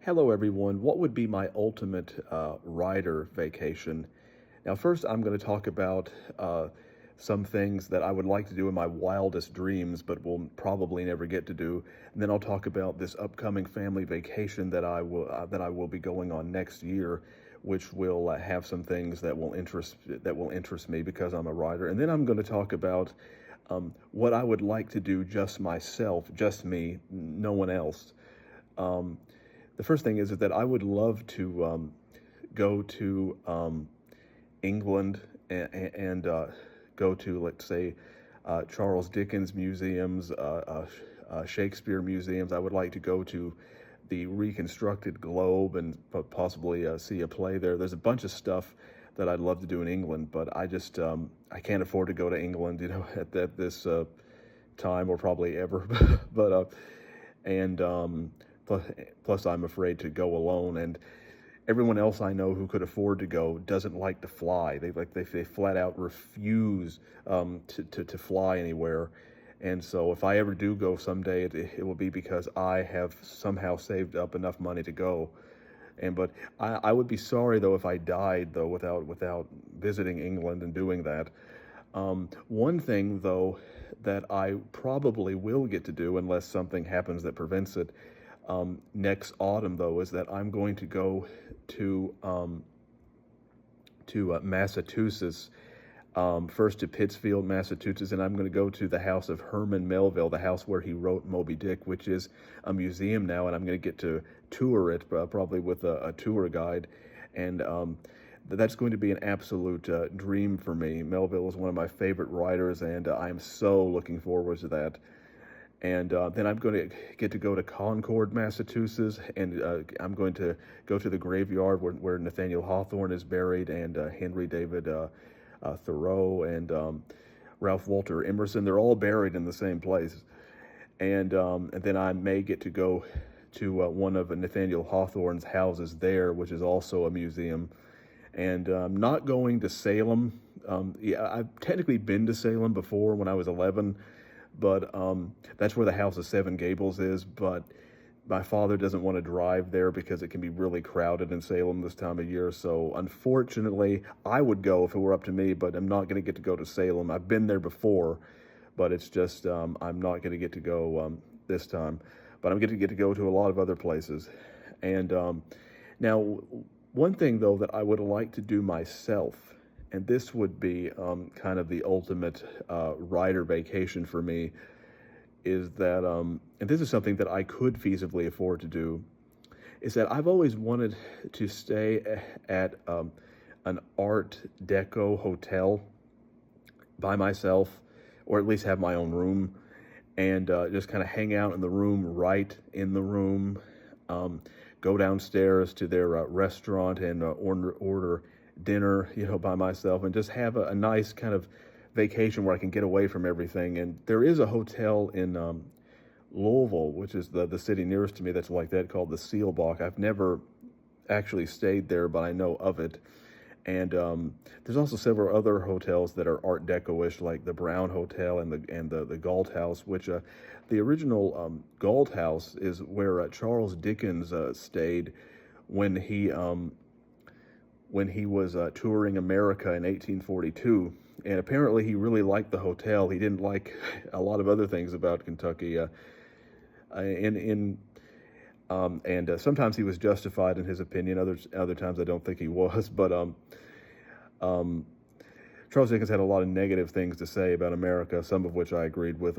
Hello, everyone. What would be my ultimate rider vacation? Now, first, I'm going to talk about some things that I would like to do in my wildest dreams, but will probably never get to do. And then I'll talk about this upcoming family vacation that I will be going on next year, which will have some things that will interest me because I'm a rider. And then I'm going to talk about what I would like to do just myself, just me, no one else. Um, the first thing is that I would love to go to England and go to, let's say, Charles Dickens museums, Shakespeare museums. I would like to go to the reconstructed Globe and possibly see a play there. There's a bunch of stuff that I'd love to do in England, but I can't afford to go to England, at this time or probably ever. but and plus, plus I'm afraid to go alone, and everyone else I know who could afford to go doesn't like to fly. They flat out refuse to fly anywhere. And so if I ever do go someday, it will be because I have somehow saved up enough money to go. But I would be sorry though if I died though without visiting England and doing that. One thing though that I probably will get to do unless something happens that prevents it next autumn though is that I'm going to go to Massachusetts, first to Pittsfield, Massachusetts, and I'm going to go to the house of Herman Melville, the house where he wrote Moby Dick, which is a museum now, and I'm going to get to tour it, probably with a tour guide, and that's going to be an absolute dream for me. Melville is one of my favorite writers, and I'm so looking forward to that. And then I'm going to get to go to Concord, Massachusetts, and I'm going to go to the graveyard where Nathaniel Hawthorne is buried, and Henry David Thoreau, and Ralph Walter Emerson. They're all buried in the same place. And then I may get to go to one of Nathaniel Hawthorne's houses there, which is also a museum. And not going to Salem. Yeah, I've technically been to Salem before when I was 11, but that's where the House of Seven Gables is. But my father doesn't want to drive there because it can be really crowded in Salem this time of year. So unfortunately, I would go if it were up to me, but I'm not going to get to go to Salem. I've been there before, but it's just I'm not going to get to go this time. But I'm going to get to go to a lot of other places. And now, one thing though that I would like to do myself, and this would be kind of the ultimate rider vacation for me, is that, and this is something that I could feasibly afford to do, is that I've always wanted to stay at an Art Deco hotel by myself, or at least have my own room, and just kind of hang out in the room, write in the room, go downstairs to their restaurant and order dinner, by myself, and just have a nice kind of vacation where I can get away from everything. And there is a hotel in Louisville, which is the city nearest to me, that's like that, called the Seelbach. I've never actually stayed there, but I know of it. And there's also several other hotels that are Art Deco-ish, like the Brown Hotel and the Galt House, which the original Galt House is where Charles Dickens stayed when he was touring America in 1842. And apparently he really liked the hotel. He didn't like a lot of other things about Kentucky. In and Sometimes he was justified in his opinion. Other times I don't think he was. But Charles Dickens had a lot of negative things to say about America, some of which I agreed with.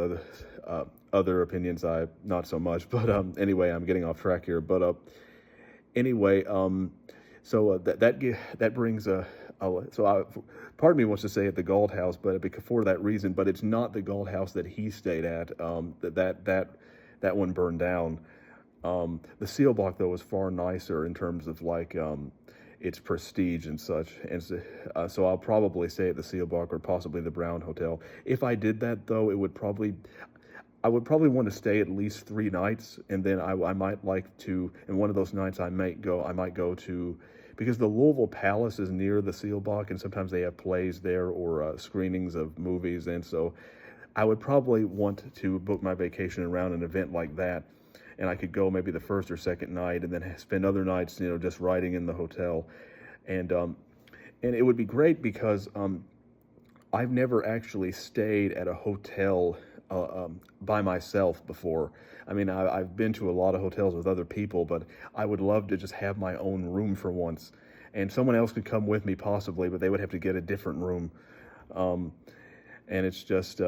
Other opinions I not so much. But anyway, I'm getting off track here. But anyway, so that brings part of me wants to say at the Galt House, but for that reason. But it's not the Galt House that he stayed at. That one burned down. The Seelbach though is far nicer in terms of like its prestige and such. And so I'll probably stay at the Seelbach or possibly the Brown Hotel. If I did that though, I would probably want to stay at least 3 nights, and then I might like to, and one of those nights I might go to, because the Louisville Palace is near the Seelbach, and sometimes they have plays there or screenings of movies, and so I would probably want to book my vacation around an event like that. and I could go maybe the first or second night, and then spend other nights, just riding in the hotel, and and it would be great because I've never actually stayed at a hotel by myself before. I mean, I've been to a lot of hotels with other people, but I would love to just have my own room for once. And someone else could come with me possibly, but they would have to get a different room. Um, and it's just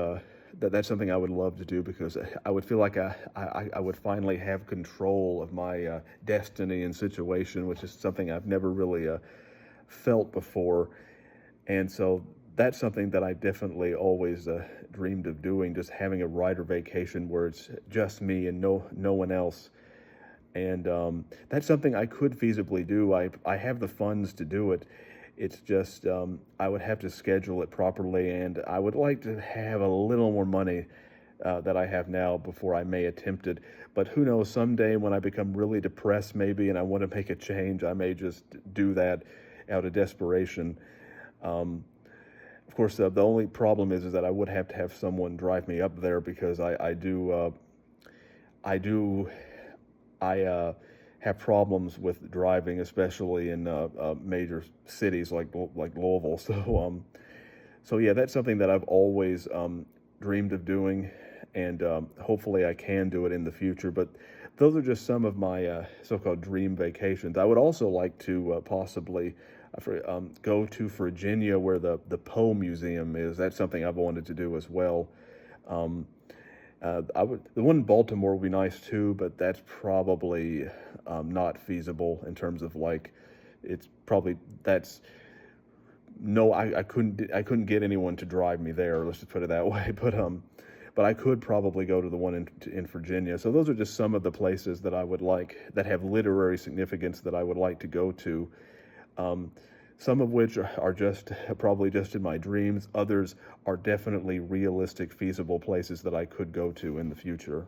that's something I would love to do because I would feel like I would finally have control of my destiny and situation, which is something I've never really felt before. And so that's something that I definitely always dreamed of doing, just having a rider vacation where it's just me and no one else. And that's something I could feasibly do. I have the funds to do it. It's just I would have to schedule it properly, and I would like to have a little more money that I have now before I may attempt it. But who knows, someday when I become really depressed maybe and I want to make a change, I may just do that out of desperation. Um, of course, the only problem is that I would have to have someone drive me up there because I do have problems with driving, especially in major cities like Louisville. So yeah, that's something that I've always dreamed of doing, and hopefully I can do it in the future. But those are just some of my so-called dream vacations. I would also like to possibly go to Virginia, where the Poe Museum is. That's something I've wanted to do as well. Um, the one in Baltimore would be nice too, but that's probably not feasible in terms of like, it's probably that's no, I couldn't get anyone to drive me there. Let's just put it that way. But I could probably go to the one in Virginia. So those are just some of the places that I would like that have literary significance that I would like to go to. Um, some of which are just probably just in my dreams. Others are definitely realistic, feasible places that I could go to in the future.